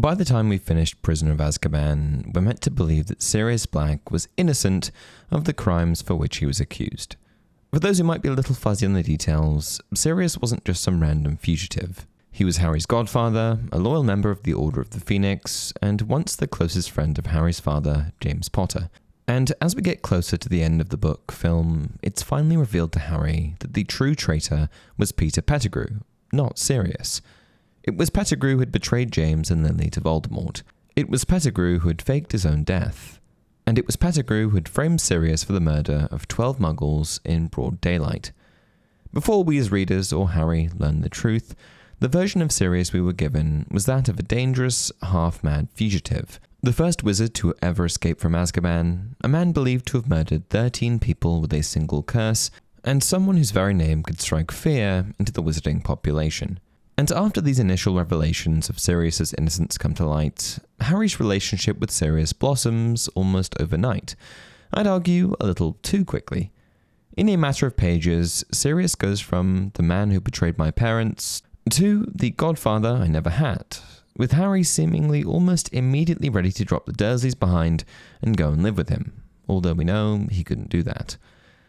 By the time we finished Prisoner of Azkaban, we're meant to believe that Sirius Black was innocent of the crimes for which he was accused. For those who might be a little fuzzy on the details, Sirius wasn't just some random fugitive. He was Harry's godfather, a loyal member of the Order of the Phoenix, and once the closest friend of Harry's father, James Potter. And as we get closer to the end of the book film, it's finally revealed to Harry that the true traitor was Peter Pettigrew, not Sirius. It was Pettigrew who had betrayed James and Lily to Voldemort. It was Pettigrew who had faked his own death. And it was Pettigrew who had framed Sirius for the murder of 12 Muggles in broad daylight. Before we as readers or Harry learned the truth, the version of Sirius we were given was that of a dangerous, half-mad fugitive, the first wizard to ever escape from Azkaban, a man believed to have murdered 13 people with a single curse, and someone whose very name could strike fear into the wizarding population. And after these initial revelations of Sirius's innocence come to light, Harry's relationship with Sirius blossoms almost overnight. I'd argue a little too quickly. In a matter of pages, Sirius goes from the man who betrayed my parents to the godfather I never had, with Harry seemingly almost immediately ready to drop the Dursleys behind and go and live with him, although we know he couldn't do that.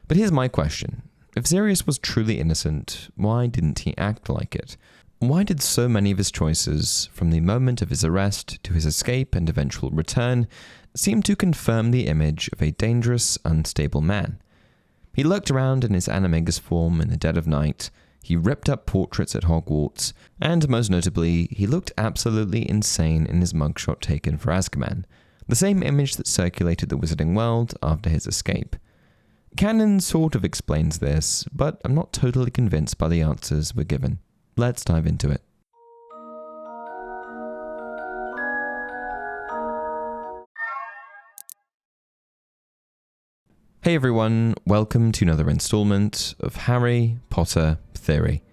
But here's my question. If Sirius was truly innocent, why didn't he act like it? Why did so many of his choices, from the moment of his arrest to his escape and eventual return, seem to confirm the image of a dangerous, unstable man? He lurked around in his animagus form in the dead of night, he ripped up portraits at Hogwarts, and most notably, he looked absolutely insane in his mugshot taken for Azkaban, the same image that circulated the wizarding world after his escape. Canon sort of explains this, but I'm not totally convinced by the answers we're given. Let's dive into it. Hey everyone, welcome to another installment of Harry Potter Theory.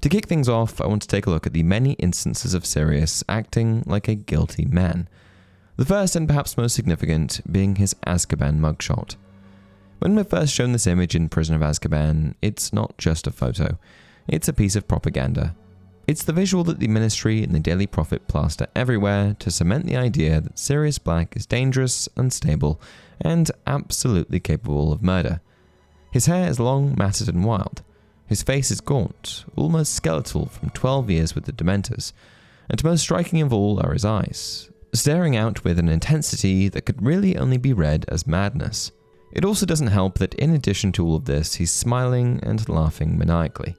To kick things off, I want to take a look at the many instances of Sirius acting like a guilty man. The first and perhaps most significant being his Azkaban mugshot. When we're first shown this image in Prisoner of Azkaban, it's not just a photo. It's a piece of propaganda. It's the visual that the Ministry and the Daily Prophet plaster everywhere to cement the idea that Sirius Black is dangerous, unstable, and absolutely capable of murder. His hair is long, matted and wild. His face is gaunt, almost skeletal from 12 years with the Dementors. And most striking of all are his eyes, staring out with an intensity that could really only be read as madness. It also doesn't help that in addition to all of this, he's smiling and laughing maniacally.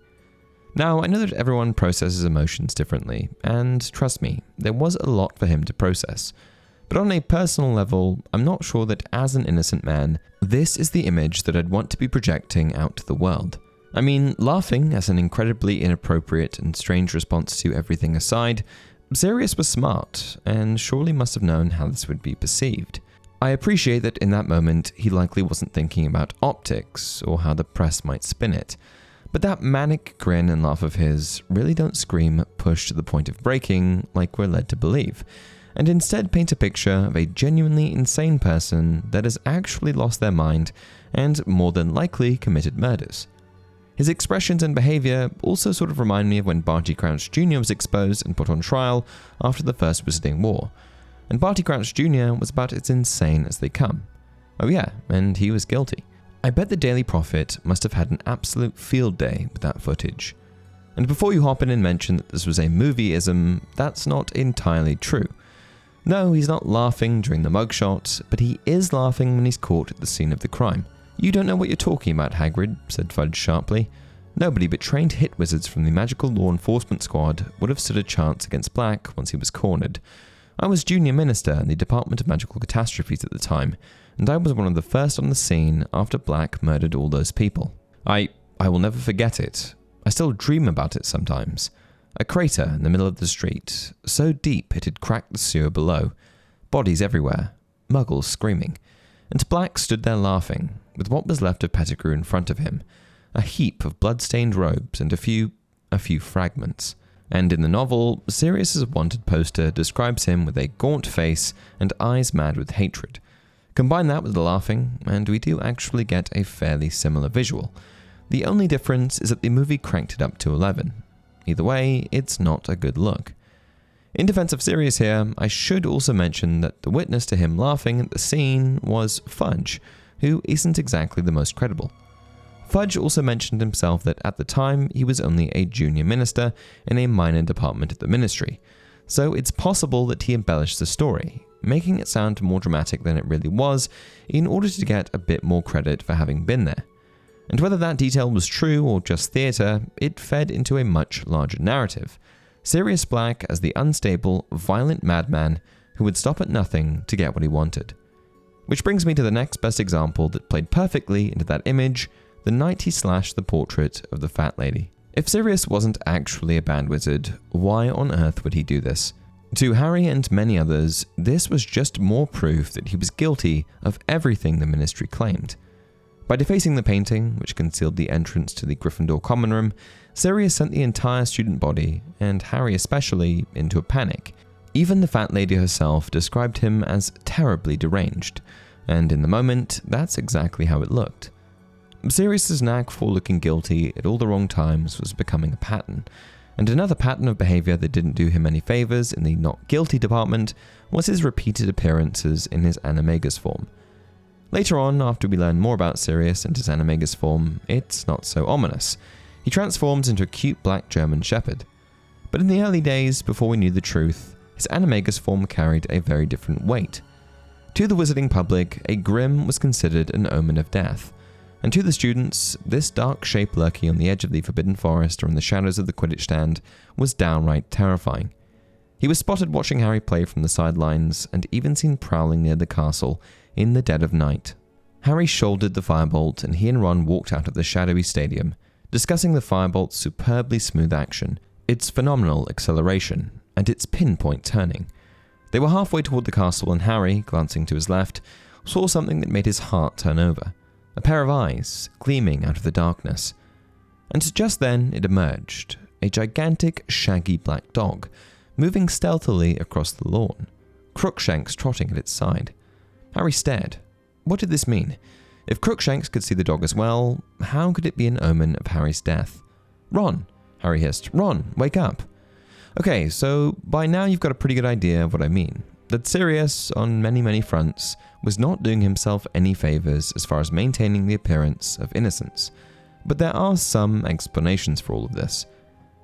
Now, I know that everyone processes emotions differently, and trust me, there was a lot for him to process. But on a personal level, I'm not sure that as an innocent man, this is the image that I'd want to be projecting out to the world. I mean, laughing as an incredibly inappropriate and strange response to everything aside, Sirius was smart, and surely must have known how this would be perceived. I appreciate that in that moment, he likely wasn't thinking about optics, or how the press might spin it. But that manic grin and laugh of his really don't scream push to the point of breaking like we're led to believe, and instead paint a picture of a genuinely insane person that has actually lost their mind and more than likely committed murders. His expressions and behaviour also sort of remind me of when Barty Crouch Jr. was exposed and put on trial after the First Wizarding War, and Barty Crouch Jr. was about as insane as they come. Oh yeah, and he was guilty. I bet the Daily Prophet must have had an absolute field day with that footage. And before you hop in and mention that this was a movieism, that's not entirely true. No, he's not laughing during the mugshot, but he is laughing when he's caught at the scene of the crime. You don't know what you're talking about, Hagrid, said Fudge sharply. Nobody but trained hit wizards from the Magical Law Enforcement Squad would have stood a chance against Black once he was cornered. I was junior minister in the Department of Magical Catastrophes at the time, and I was one of the first on the scene after Black murdered all those people. I will never forget it. I still dream about it sometimes. A crater in the middle of the street, so deep it had cracked the sewer below. Bodies everywhere. Muggles screaming. And Black stood there laughing, with what was left of Pettigrew in front of him. A heap of blood-stained robes and a few fragments. And in the novel, Sirius's wanted poster describes him with a gaunt face and eyes mad with hatred. Combine that with the laughing, and we do actually get a fairly similar visual. The only difference is that the movie cranked it up to 11. Either way, it's not a good look. In defense of Sirius here, I should also mention that the witness to him laughing at the scene was Fudge, who isn't exactly the most credible. Fudge also mentioned himself that at the time he was only a junior minister in a minor department of the ministry, so it's possible that he embellished the story, making it sound more dramatic than it really was in order to get a bit more credit for having been there. And whether that detail was true or just theatre, it fed into a much larger narrative. Sirius Black as the unstable, violent madman who would stop at nothing to get what he wanted. Which brings me to the next best example that played perfectly into that image, the night he slashed the portrait of the fat lady. If Sirius wasn't actually a band wizard, why on earth would he do this? To Harry and many others, this was just more proof that he was guilty of everything the ministry claimed. By defacing the painting, which concealed the entrance to the Gryffindor common room, Sirius sent the entire student body, and Harry especially, into a panic. Even the fat lady herself described him as terribly deranged, and in the moment, that's exactly how it looked. Sirius's knack for looking guilty at all the wrong times was becoming a pattern, and another pattern of behavior that didn't do him any favors in the not guilty department was his repeated appearances in his animagus form. Later on, after we learn more about Sirius and his animagus form, it's not so ominous. He transforms into a cute black German shepherd. But in the early days, before we knew the truth, his animagus form carried a very different weight. To the wizarding public, a grim was considered an omen of death, and to the students, this dark shape lurking on the edge of the Forbidden Forest or in the shadows of the Quidditch stand was downright terrifying. He was spotted watching Harry play from the sidelines and even seen prowling near the castle in the dead of night. Harry shouldered the firebolt and he and Ron walked out of the shadowy stadium, discussing the firebolt's superbly smooth action, its phenomenal acceleration, and its pinpoint turning. They were halfway toward the castle and Harry, glancing to his left, saw something that made his heart turn over. A pair of eyes, gleaming out of the darkness. And just then it emerged, a gigantic, shaggy black dog, moving stealthily across the lawn, Crookshanks trotting at its side. Harry stared. What did this mean? If Crookshanks could see the dog as well, how could it be an omen of Harry's death? "Ron!" Harry hissed. "Ron, wake up!" Okay, so by now you've got a pretty good idea of what I mean. That Sirius, on many fronts, was not doing himself any favors as far as maintaining the appearance of innocence. But there are some explanations for all of this.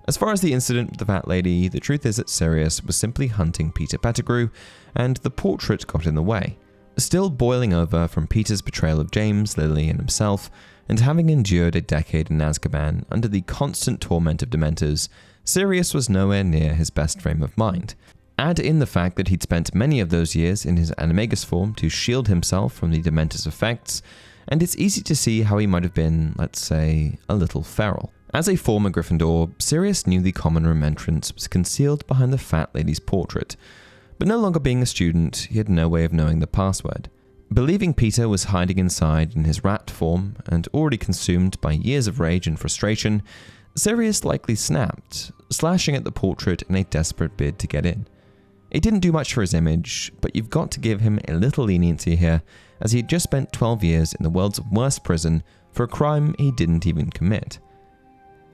As far as the incident with the fat lady, the truth is that Sirius was simply hunting Peter Pettigrew, and the portrait got in the way. Still boiling over from Peter's betrayal of James, Lily, and himself, and having endured a decade in Azkaban under the constant torment of Dementors, Sirius was nowhere near his best frame of mind. Add in the fact that he'd spent many of those years in his animagus form to shield himself from the Dementors' effects, and it's easy to see how he might have been, let's say, a little feral. As a former Gryffindor, Sirius knew the common room entrance was concealed behind the fat lady's portrait, but no longer being a student, he had no way of knowing the password. Believing Peter was hiding inside in his rat form and already consumed by years of rage and frustration, Sirius likely snapped, slashing at the portrait in a desperate bid to get in. It didn't do much for his image, but you've got to give him a little leniency here, as he had just spent 12 years in the world's worst prison for a crime he didn't even commit.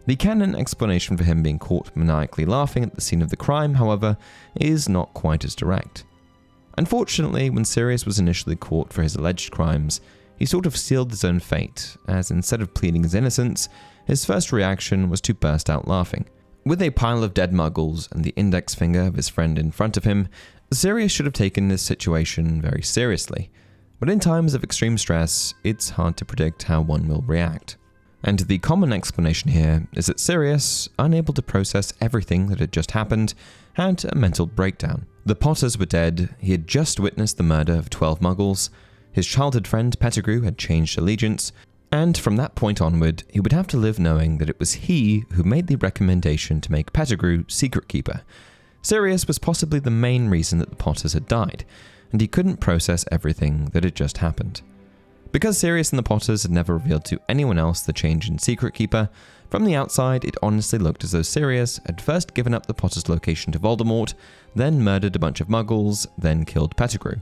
The canon explanation for him being caught maniacally laughing at the scene of the crime, however, is not quite as direct. Unfortunately, when Sirius was initially caught for his alleged crimes, he sort of sealed his own fate, as instead of pleading his innocence, his first reaction was to burst out laughing. With a pile of dead muggles and the index finger of his friend in front of him, Sirius should have taken this situation very seriously. But in times of extreme stress, it's hard to predict how one will react. And the common explanation here is that Sirius, unable to process everything that had just happened, had a mental breakdown. The Potters were dead, he had just witnessed the murder of 12 muggles, his childhood friend Pettigrew had changed allegiance, and from that point onward, he would have to live knowing that it was he who made the recommendation to make Pettigrew secret keeper. Sirius was possibly the main reason that the Potters had died, and he couldn't process everything that had just happened. Because Sirius and the Potters had never revealed to anyone else the change in secret keeper, from the outside it honestly looked as though Sirius had first given up the Potters' location to Voldemort, then murdered a bunch of muggles, then killed Pettigrew.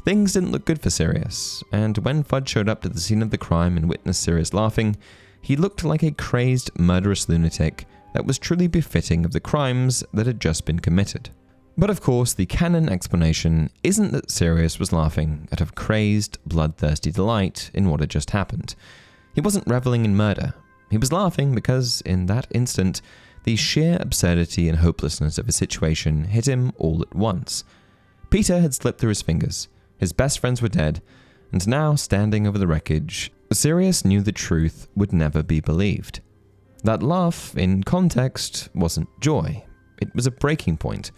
Things didn't look good for Sirius, and when Fudge showed up to the scene of the crime and witnessed Sirius laughing, he looked like a crazed, murderous lunatic that was truly befitting of the crimes that had just been committed. But of course, the canon explanation isn't that Sirius was laughing out of crazed, bloodthirsty delight in what had just happened. He wasn't reveling in murder. He was laughing because, in that instant, the sheer absurdity and hopelessness of his situation hit him all at once. Peter had slipped through his fingers, his best friends were dead, and now, standing over the wreckage, Sirius knew the truth would never be believed. That laugh, in context, wasn't joy. It was a breaking point,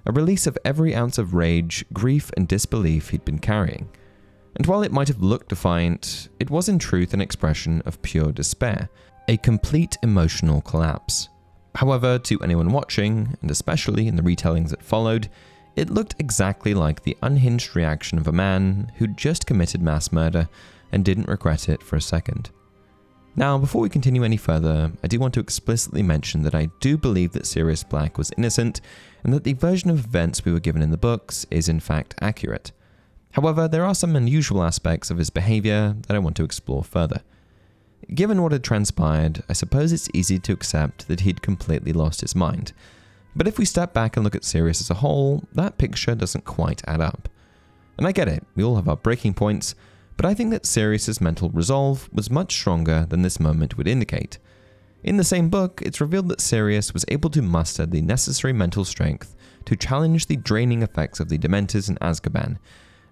a release of every ounce of rage, grief, and disbelief he'd been carrying. And while it might have looked defiant, it was in truth an expression of pure despair, a complete emotional collapse. However, to anyone watching, and especially in the retellings that followed, it looked exactly like the unhinged reaction of a man who'd just committed mass murder and didn't regret it for a second. Now, before we continue any further, I do want to explicitly mention that I do believe that Sirius Black was innocent, and that the version of events we were given in the books is in fact accurate. However, there are some unusual aspects of his behavior that I want to explore further. Given what had transpired, I suppose it's easy to accept that he'd completely lost his mind. But if we step back and look at Sirius as a whole, that picture doesn't quite add up. And I get it, we all have our breaking points, but I think that Sirius's mental resolve was much stronger than this moment would indicate. In the same book, it's revealed that Sirius was able to muster the necessary mental strength to challenge the draining effects of the Dementors in Azkaban,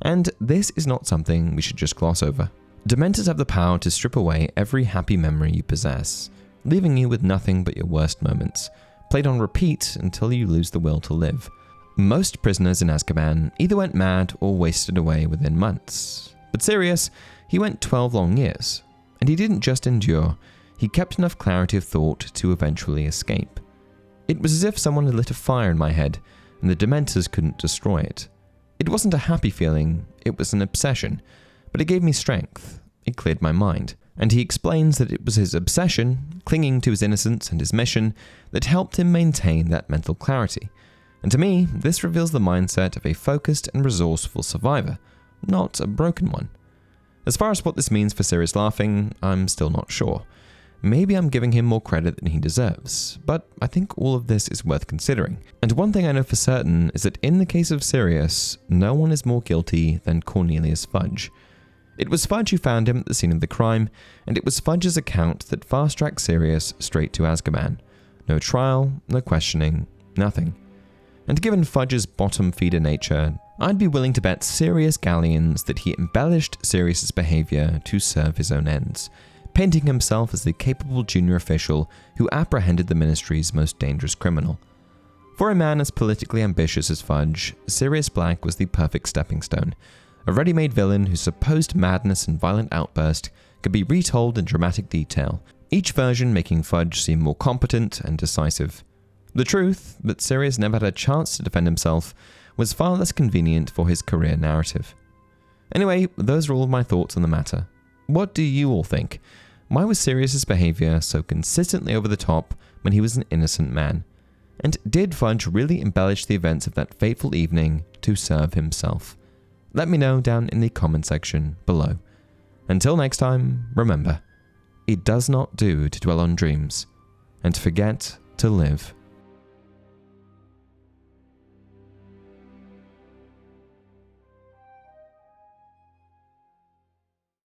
and this is not something we should just gloss over. Dementors have the power to strip away every happy memory you possess, leaving you with nothing but your worst moments, played on repeat until you lose the will to live. Most prisoners in Azkaban either went mad or wasted away within months. But Sirius, he went 12 long years, and he didn't just endure, he kept enough clarity of thought to eventually escape. It was as if someone had lit a fire in my head, and the Dementors couldn't destroy it. It wasn't a happy feeling, it was an obsession, but it gave me strength, it cleared my mind. And he explains that it was his obsession, clinging to his innocence and his mission, that helped him maintain that mental clarity. And to me, this reveals the mindset of a focused and resourceful survivor, not a broken one. As far as what this means for Sirius laughing, I'm still not sure. Maybe I'm giving him more credit than he deserves, but I think all of this is worth considering. And one thing I know for certain is that in the case of Sirius, no one is more guilty than Cornelius Fudge. It was Fudge who found him at the scene of the crime, and it was Fudge's account that fast-tracked Sirius straight to Azkaban. No trial, no questioning, nothing. And given Fudge's bottom-feeder nature, I'd be willing to bet serious galleons that he embellished Sirius's behavior to serve his own ends, painting himself as the capable junior official who apprehended the ministry's most dangerous criminal. For a man as politically ambitious as Fudge, Sirius Black was the perfect stepping stone, a ready-made villain whose supposed madness and violent outburst could be retold in dramatic detail, each version making Fudge seem more competent and decisive. The truth, that Sirius never had a chance to defend himself, was far less convenient for his career narrative. Anyway, those are all of my thoughts on the matter. What do you all think? Why was Sirius's behavior so consistently over the top when he was an innocent man? And did Fudge really embellish the events of that fateful evening to serve himself? Let me know down in the comment section below. Until next time, remember, it does not do to dwell on dreams and forget to live.